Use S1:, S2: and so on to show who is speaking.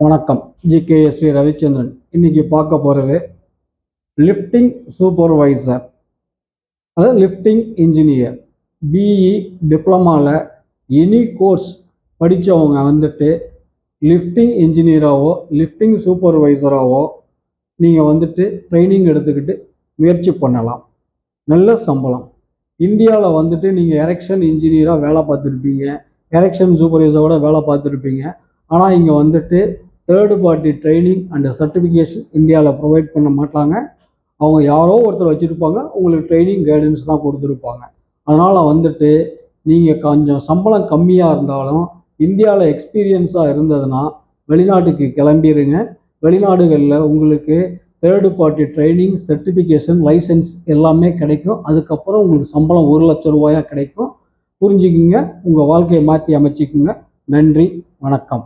S1: வணக்கம். ஜிகேஎஸ்வி ரவிச்சந்திரன். இன்னைக்கு பார்க்க போகிறது லிஃப்டிங் சூப்பர்வைசர், அதாவது லிஃப்டிங் இன்ஜினியர். பிஇ டிப்ளமாவில் எனி கோர்ஸ் படித்தவங்க லிஃப்டிங் இன்ஜினியராகவோ லிஃப்டிங் சூப்பர்வைசராகவோ நீங்கள் ட்ரைனிங் எடுத்துக்கிட்டு முயற்சி பண்ணலாம். நல்ல சம்பளம். இந்தியாவில் நீங்கள் எரெக்ஷன் இன்ஜினியராக வேலை பார்த்துருப்பீங்க, எரெக்ஷன் சூப்பர்வைசரோட வேலை பார்த்துருப்பீங்க. ஆனால் இங்கே third party training and certification இந்தியாவில் ப்ரொவைட் பண்ண மாட்டாங்க. அவங்க யாரோ ஒருத்தர் வச்சுருப்பாங்க, உங்களுக்கு ட்ரைனிங் கைடன்ஸ் தான் கொடுத்துருப்பாங்க. அதனால் நீங்கள் கொஞ்சம் சம்பளம் கம்மியாக இருந்தாலும் இந்தியாவில் எக்ஸ்பீரியன்ஸாக இருந்ததுன்னா வெளிநாட்டுக்கு கிளம்பிடுங்க. வெளிநாடுகளில் உங்களுக்கு third party training, certification, licence எல்லாமே கிடைக்கும். அதுக்கப்புறம் உங்களுக்கு சம்பளம் 1 லட்சம் ரூபாயாக கிடைக்கும். புரிஞ்சுக்குங்க, உங்கள் வாழ்க்கையை மாற்றி அமைச்சிக்குங்க. நன்றி, வணக்கம்.